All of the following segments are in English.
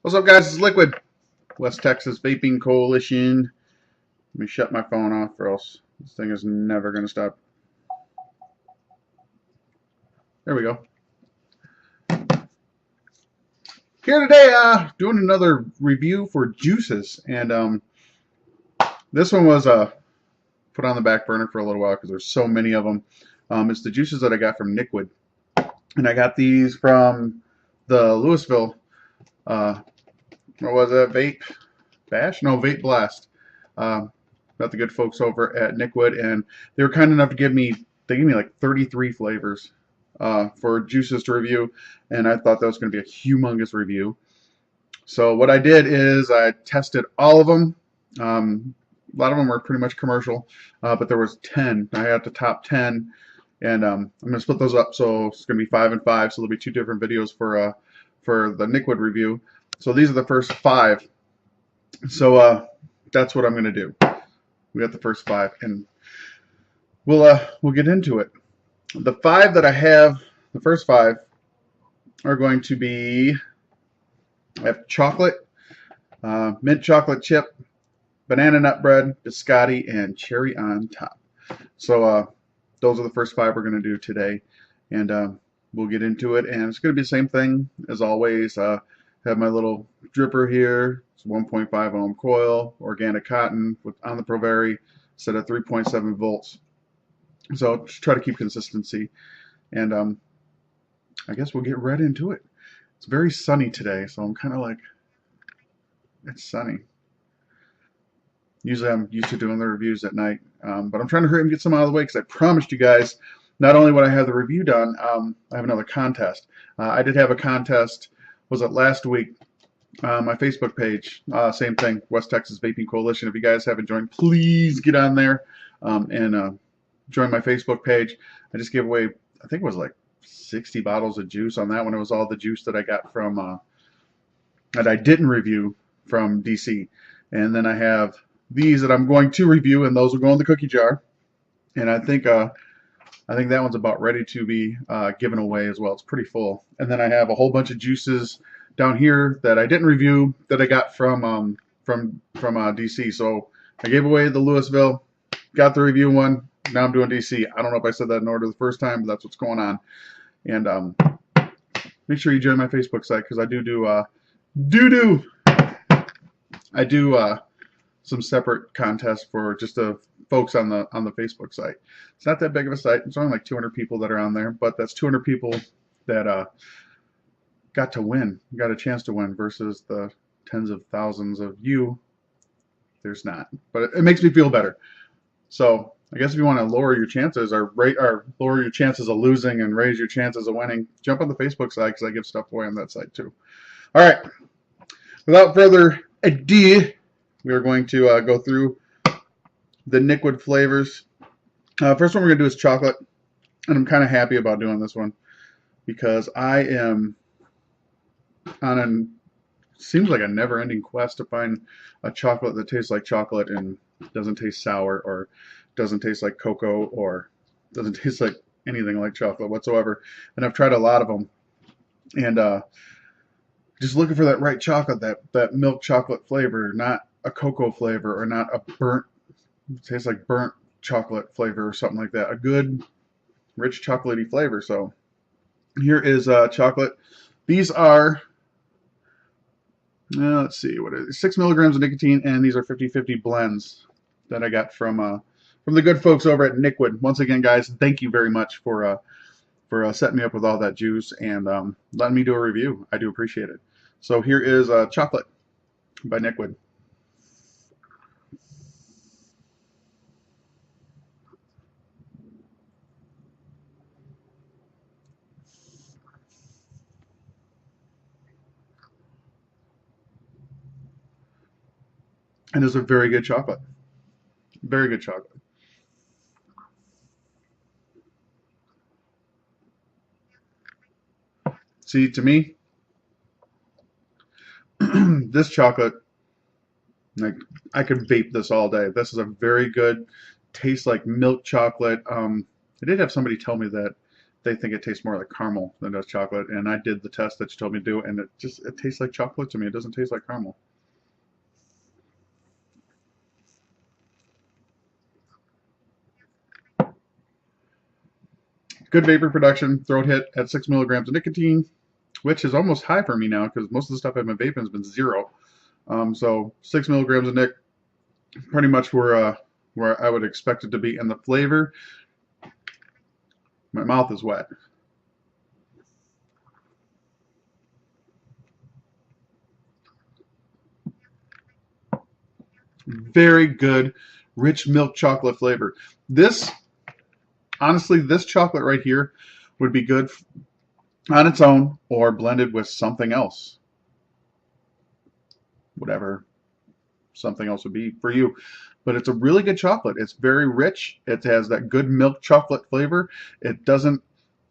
What's up, guys? It's Liquid, West Texas Vaping Coalition. Let me shut my phone off, or else this thing is never going to stop. There we go. Here today, doing another review for juices, and this one was put on the back burner for a little while because there's so many of them. It's the juices that I got from NicQuid, and I got these from the Louisville. What was that? Vape Bash? No, Vape Blast. Got the good folks over at NicQuid, and they were kind enough to give me. They gave me like 33 flavors for juices to review, and I thought that was going to be a humongous review. So what I did is I tested all of them. A lot of them were pretty much commercial, but there was 10. I got the top 10, and I'm going to split those up. So it's going to be 5 and 5. So there'll be 2 different videos for the NicQuid review. So these are the first 5. So that's what I'm going to do. We got the first 5, and we'll get into it. The 5 that I have, the first 5, are going to be, I have chocolate, mint chocolate chip, banana nut bread, biscotti, and cherry on top. So those are the first 5 we're going to do today, and we'll get into it. And it's going to be the same thing as always. Have my little dripper here. It's 1.5 ohm coil, organic cotton on the Provari, set at 3.7 volts. So just try to keep consistency, and I guess we'll get right into it. It's very sunny today, so I'm kind of like, it's sunny. Usually I'm used to doing the reviews at night, but I'm trying to hurry and get some out of the way because I promised you guys not only would I have the review done, I have another contest. I did have a contest, was it last week? My Facebook page, same thing, West Texas Vaping Coalition. If you guys haven't joined, please get on there and join my Facebook page. I just gave away, I think it was like 60 bottles of juice on that one. It was all the juice that I got from, that I didn't review from DC. And then I have these that I'm going to review, and those will go in the cookie jar. And I think that one's about ready to be given away as well. It's pretty full. And then I have a whole bunch of juices down here that I didn't review that I got from DC. So I gave away the Louisville, got the review one. Now I'm doing DC. I don't know if I said that in order the first time, but that's what's going on. And make sure you join my Facebook site because I do some separate contests for just the folks on the Facebook site. It's not that big of a site. It's only like 200 people that are on there, but that's 200 people that got to win, got a chance to win, versus the tens of thousands of you. There's not, but it makes me feel better. So I guess if you want to lower your chances or lower your chances of losing and raise your chances of winning, jump on the Facebook side because I give stuff away on that site too. All right, without further ado, we are going to go through the NicQuid flavors. First one we're going to do is chocolate, and I'm kind of happy about doing this one because I am on seems like a never-ending quest to find a chocolate that tastes like chocolate and doesn't taste sour or doesn't taste like cocoa or doesn't taste like anything like chocolate whatsoever. And I've tried a lot of them, and just looking for that right chocolate, that milk chocolate flavor, not a cocoa flavor or not a burnt, tastes like burnt chocolate flavor or something like that. A good, rich chocolatey flavor. So here is chocolate. These are, let's see, what is it? 6 milligrams of nicotine, and these are 50/50 blends that I got from the good folks over at NicQuid. Once again, guys, thank you very much for setting me up with all that juice and letting me do a review. I do appreciate it. So here is chocolate by NicQuid. And it's a very good chocolate. Very good chocolate. See, to me, this chocolate, like, I could vape this all day. This is a very good, tastes like milk chocolate. I did have somebody tell me that they think it tastes more like caramel than it does chocolate. And I did the test that you told me to do, and it tastes like chocolate to me. It doesn't taste like caramel. Good vapor production, throat hit at 6 milligrams of nicotine, which is almost high for me now because most of the stuff I've been vaping has been 0. So 6 milligrams of nic, pretty much where I would expect it to be. And the flavor, my mouth is wet. Very good, rich milk chocolate flavor. This, honestly, this chocolate right here would be good on its own or blended with something else. Whatever something else would be for you. But it's a really good chocolate. It's very rich. It has that good milk chocolate flavor. It doesn't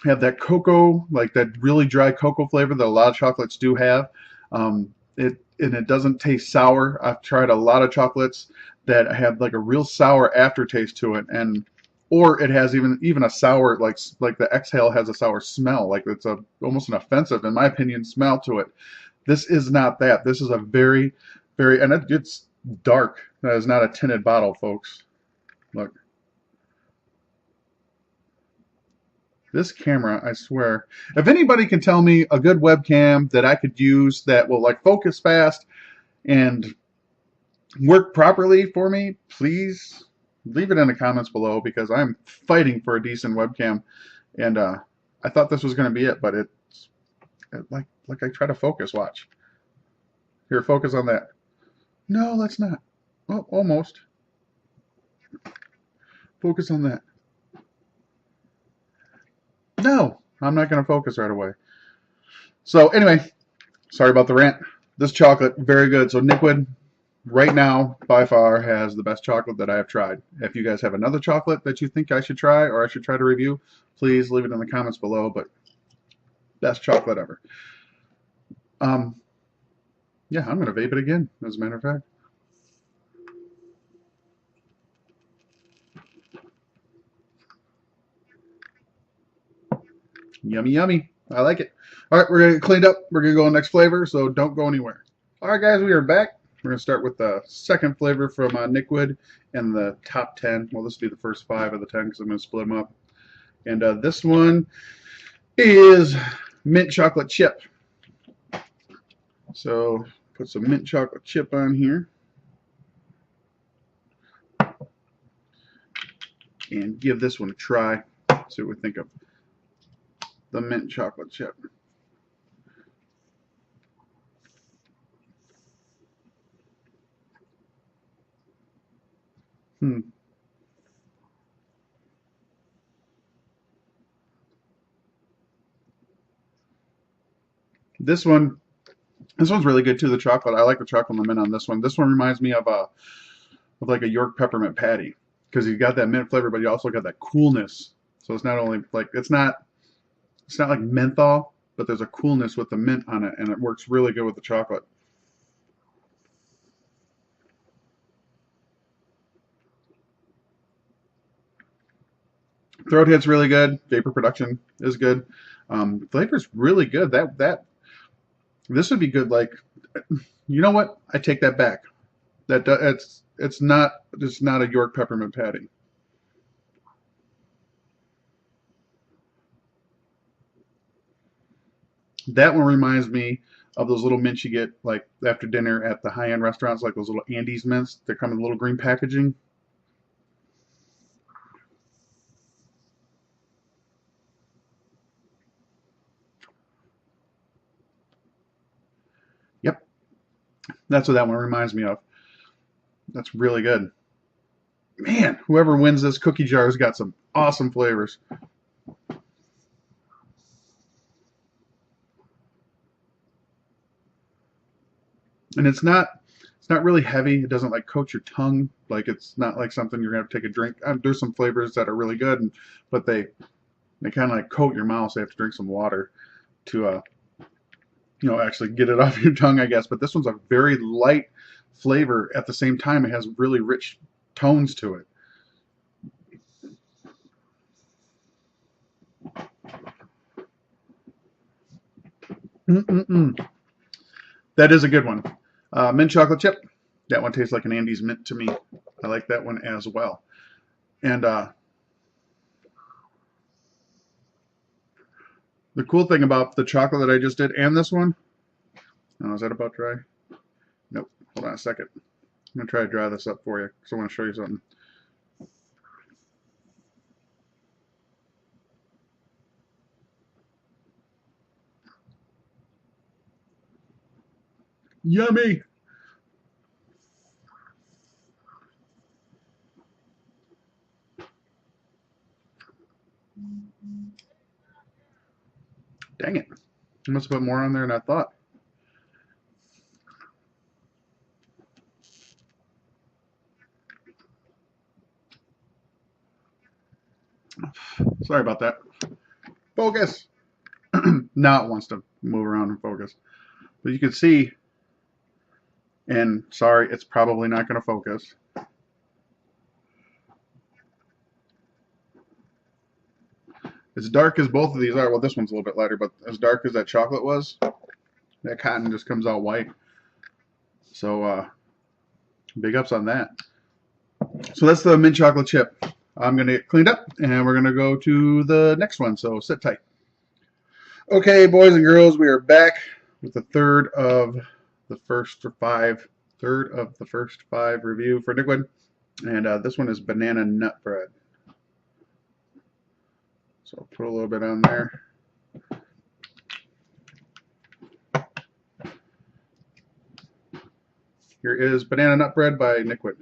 have that cocoa, like that really dry cocoa flavor that a lot of chocolates do have. And it doesn't taste sour. I've tried a lot of chocolates that have like a real sour aftertaste to it, and or it has even a sour, like the exhale has a sour smell, like it's almost an offensive, in my opinion, smell to it. This is not that. This is a very, and it's dark. That is not a tinted bottle, folks. Look. This camera, I swear. If anybody can tell me a good webcam that I could use that will like focus fast and work properly for me, please leave it in the comments below, because I'm fighting for a decent webcam. And I thought this was going to be it, but it's like I try to focus. Watch. Here, focus on that. No, let's not. Oh, almost. Focus on that. No, I'm not going to focus right away. So anyway, sorry about the rant. This chocolate, very good. So NicQuid, right now, by far, has the best chocolate that I have tried. If you guys have another chocolate that you think I should try or I should try to review, please leave it in the comments below. But best chocolate ever. Yeah, I'm going to vape it again, as a matter of fact. Yummy, yummy. I like it. All right, we're going to get cleaned up. We're going to go on next flavor, so don't go anywhere. All right, guys, we are back. We're going to start with the second flavor from NicQuid and the top 10. Well, this will be the first 5 of the 10 because I'm going to split them up. And this one is mint chocolate chip. So put some mint chocolate chip on here. And give this one a try. See what we think of the mint chocolate chip. This one's really good too. The chocolate, I like the chocolate and the mint on this one. This one reminds me of like a York peppermint patty, because you got that mint flavor, but you also got that coolness. So it's not only like it's not like menthol, but there's a coolness with the mint on it, and it works really good with the chocolate. Throat hit's really good. Vapor production is good. Flavor's really good. This would be good. Like, you know what? I take that back. It's not a York peppermint patty. That one reminds me of those little mints you get like after dinner at the high-end restaurants, like those little Andes mints that come in little green packaging. Yep, that's what that one reminds me of. That's really good. Man, whoever wins this cookie jar has got some awesome flavors. And it's not really heavy. It doesn't like coat your tongue. Like, it's not like something you're gonna have to take a drink. There's some flavors that are really good, but they kind of like coat your mouth, so you have to drink some water to actually get it off your tongue, I guess. But this one's a very light flavor. At the same time, it has really rich tones to it. That is a good one. Mint chocolate chip. That one tastes like an Andes mint to me. I like that one as well. And the cool thing about the chocolate that I just did and this one, oh, is that about dry? Nope. Hold on a second. I'm going to try to dry this up for you because I want to show you something. Yummy! Dang it. I must have put more on there than I thought. Sorry about that. Focus! Now it wants to move around and focus. But you can see, and sorry, it's probably not going to focus. As dark as both of these are, well, this one's a little bit lighter, but as dark as that chocolate was, that cotton just comes out white. So, big ups on that. So that's the mint chocolate chip. I'm going to get cleaned up, and we're going to go to the next one, so sit tight. Okay, boys and girls, we are back with the third of the first five review for NicQuid, and this one is banana nut bread. So I'll put a little bit on there. Here is banana nut bread by NicQuid.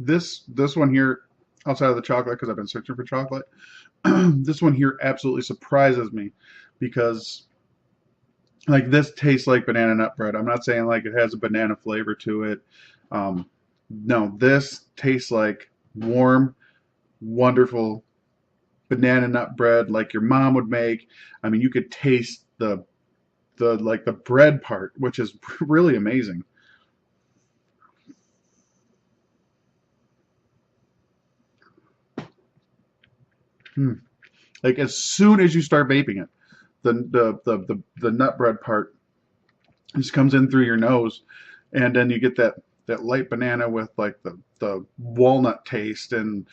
This one here, outside of the chocolate, because I've been searching for chocolate, this one here absolutely surprises me because like this tastes like banana nut bread. I'm not saying like it has a banana flavor to it. No, this tastes like warm, wonderful banana nut bread like your mom would make. I mean, you could taste the bread part, which is really amazing. Like as soon as you start vaping it, the nut bread part just comes in through your nose, and then you get that light banana with like the walnut taste, and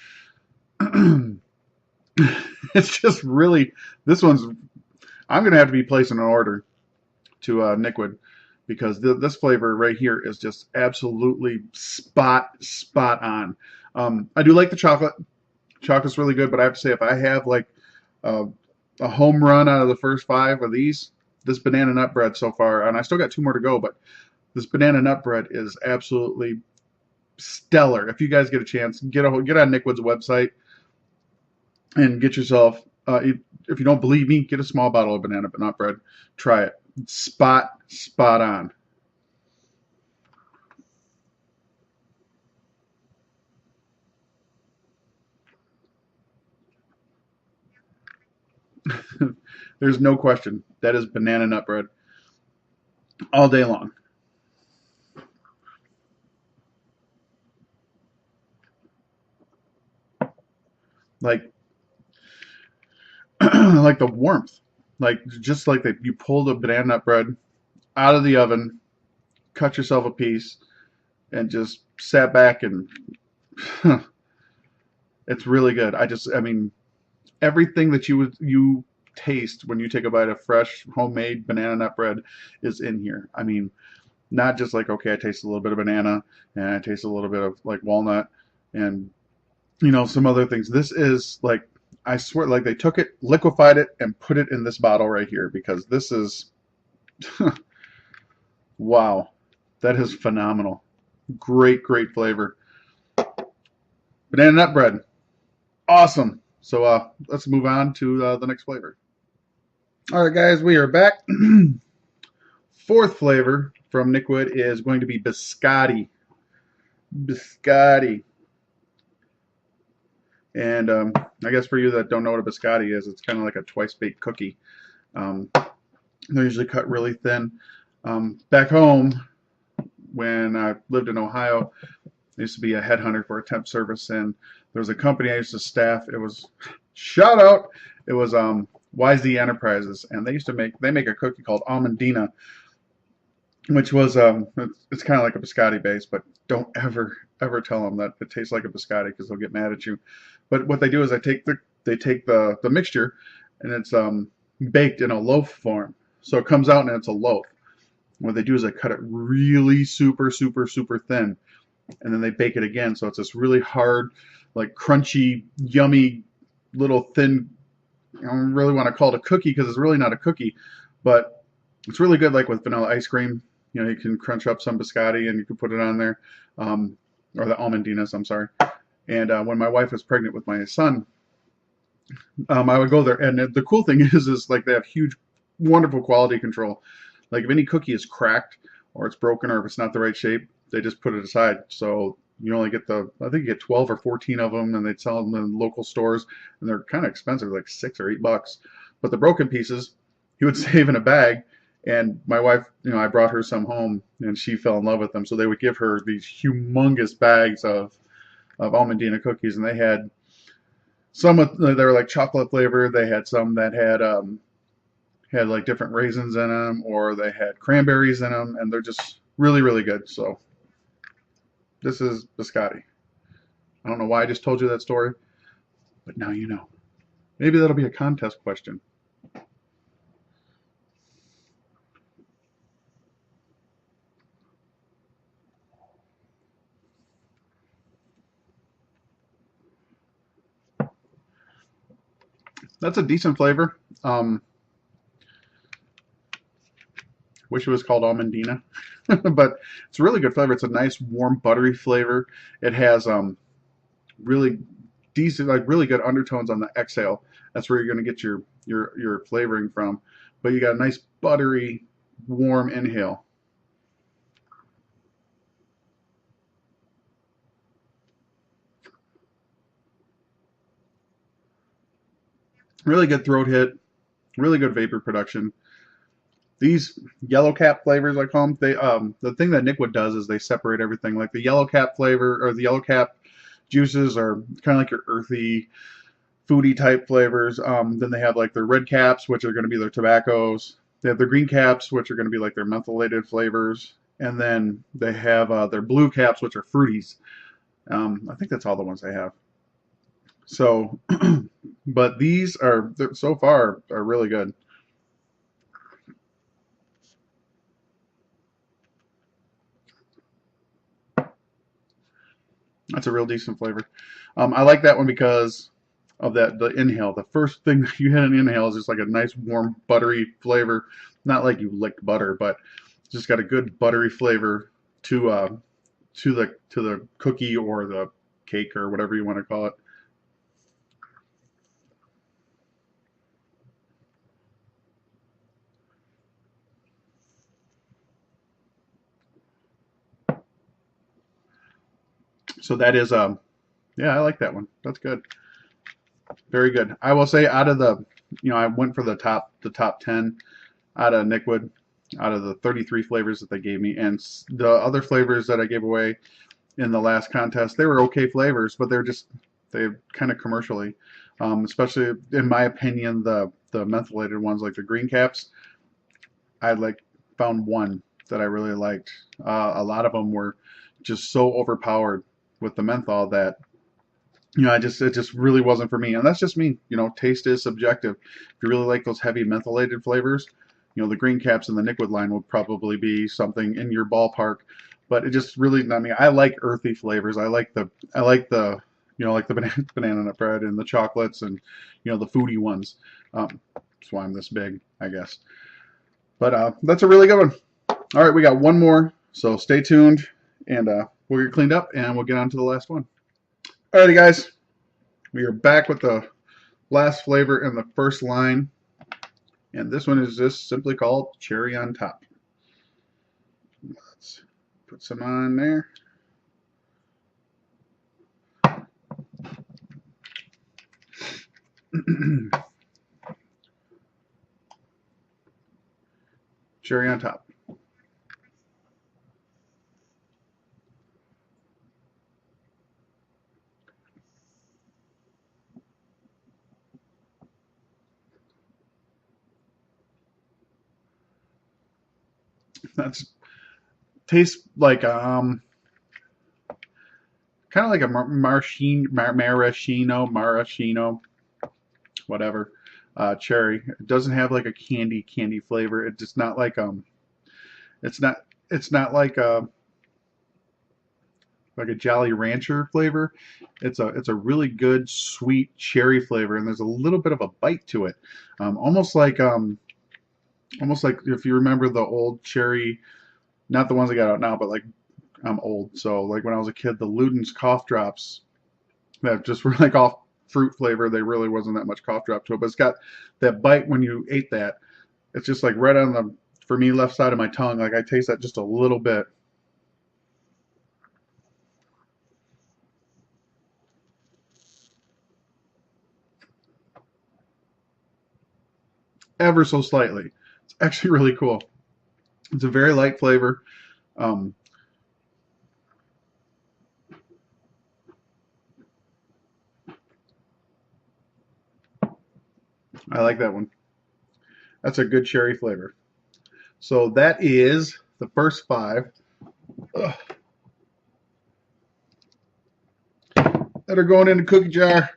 it's just really, this one's, I'm gonna have to be placing an order to NicQuid because this flavor right here is just absolutely spot on. I do like the chocolate. Chocolate's really good, but I have to say if I have like a home run out of the first five of these, this banana nut bread so far, and I still got two more to go, but this banana nut bread is absolutely stellar. If you guys get a chance, get on NicQuid's website and get yourself, if you don't believe me, get a small bottle of banana nut bread. Try it. Spot on. There's no question. That is banana nut bread all day long. Like like the warmth. Like just like that you pulled a banana nut bread out of the oven, cut yourself a piece, and just sat back and it's really good. I mean, everything that you taste when you take a bite of fresh homemade banana nut bread is in here. I mean, not just like, okay, I taste a little bit of banana and I taste a little bit of like walnut and some other things. This is like, I swear, like they took it, liquefied it, and put it in this bottle right here because this is wow, that is phenomenal. Great flavor. Banana nut bread, awesome. So let's move on to the next flavor. All right, guys, we are back. Fourth flavor from NicQuid is going to be biscotti. Biscotti. And I guess for you that don't know what a biscotti is, it's kind of like a twice-baked cookie. They're usually cut really thin. Back home, when I lived in Ohio, I used to be a headhunter for a temp service, and there was a company I used to staff. It was shout out. It was YZ Enterprises, and they make a cookie called Almondina, which was it's kind of like a biscotti base, but don't ever tell them that it tastes like a biscotti because they'll get mad at you. But what they do is they take the mixture, and it's baked in a loaf form, so it comes out and it's a loaf. What they do is they cut it really super thin, and then they bake it again, so it's this really hard, like crunchy, yummy, little thin. I don't really want to call it a cookie because it's really not a cookie, but it's really good, like with vanilla ice cream. You know, you can crunch up some biscotti and you can put it on there, or the almondinas, I'm sorry. And when my wife was pregnant with my son, I would go there. And the cool thing is like they have huge, wonderful quality control. Like if any cookie is cracked or it's broken or if it's not the right shape, they just put it aside. So you only get I think you get 12 or 14 of them, and they sell them in local stores, and they're kind of expensive, like $6 or $8. But the broken pieces, he would save in a bag. And my wife, you know, I brought her some home, and she fell in love with them. So they would give her these humongous bags of Almondina cookies, and they had some they were like chocolate flavored. They had some that had like different raisins in them, or they had cranberries in them, and they're just really good. So this is biscotti. I don't know why I just told you that story, but now you know. Maybe that'll be a contest question. That's a decent flavor. Wish it was called Almondina, but it's a really good flavor. It's a nice, warm, buttery flavor. It has really decent, like really good undertones on the exhale. That's where you're going to get your flavoring from. But you got a nice, buttery, warm inhale. Really good throat hit. Really good vapor production. These yellow cap flavors, I call them, the thing that NicQuid does is they separate everything. Like the yellow cap flavor or the yellow cap juices are kind of like your earthy, foodie type flavors. Then they have like their red caps, which are going to be their tobaccos. They have their green caps, which are going to be like their mentholated flavors. And then they have their blue caps, which are fruities. I think that's all the ones they have. So, but these are so far are really good. That's a real decent flavor. I like that one because of the inhale. The first thing that you hit an inhale is just like a nice warm buttery flavor. Not like you licked butter, but just got a good buttery flavor to the cookie or the cake or whatever you want to call it. So that is yeah, I like that one. That's good. Very good. I will say out of I went for the top 10 out of NicQuid, out of the 33 flavors that they gave me, and the other flavors that I gave away in the last contest, they were okay flavors, but they kind of commercially, especially in my opinion, the mentholated ones like the green caps. I like found one that I really liked. A lot of them were just so overpowered with the menthol that it just really wasn't for me. And that's just me. Taste is subjective. If you really like those heavy mentholated flavors, the green caps and the NicQuid line would probably be something in your ballpark. But it just really, I mean, I like earthy flavors. Like the banana nut bread and the chocolates and, the foodie ones. That's why I'm this big, I guess. But that's a really good one. All right, we got one more. So stay tuned and we'll get cleaned up and we'll get on to the last one. Alrighty, guys, we are back with the last flavor in the first line, and this one is just simply called Cherry on Top. Let's put some on there. Cherry on top. That's tastes like kind of like a maraschino, whatever, cherry. It doesn't have like a candy flavor. It's just not like it's not like a Jolly Rancher flavor. It's a really good sweet cherry flavor, and there's a little bit of a bite to it, almost like if you remember the old cherry, not the ones that got out now, but like I'm old, so like when I was a kid, the Luden's cough drops that just were like off fruit flavor. They really wasn't that much cough drop to it, but it's got that bite when you ate that. It's just like right on the, for me, left side of my tongue. Like I taste that just a little bit. Ever so slightly. It's actually really cool. It's a very light flavor. Um, I like that one. That's a good cherry flavor. So that is the first 5 that are going in the cookie jar.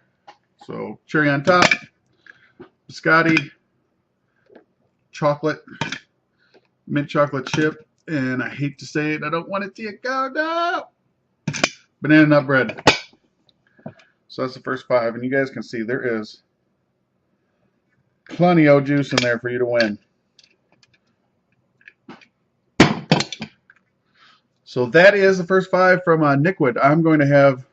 So cherry on top, biscotti, chocolate, mint chocolate chip, and I hate to say it, I don't want it to go, no! Banana nut bread. So that's the first 5, and you guys can see there is plenty of juice in there for you to win. So that is the first 5 from NicQuid. I'm going to have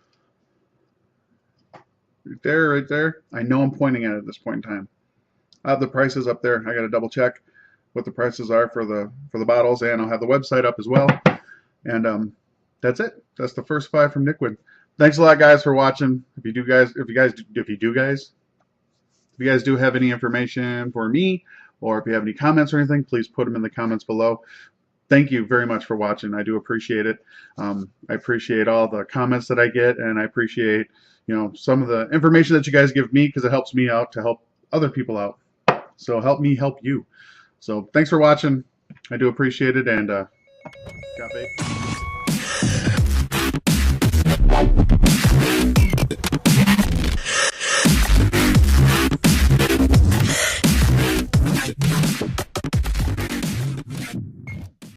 right there. I know I'm pointing at it at this point in time. I have the prices up there. I got to double check what the prices are for the bottles, and I'll have the website up as well. And that's it. That's the first 5 from NicQuid. Thanks a lot, guys, for watching. If you guys do have any information for me, or if you have any comments or anything, please put them in the comments below. Thank you very much for watching. I do appreciate it. I appreciate all the comments that I get, and I appreciate, you know, some of the information that you guys give me, because it helps me out to help other people out. So help me help you. So thanks for watching. I do appreciate it, and got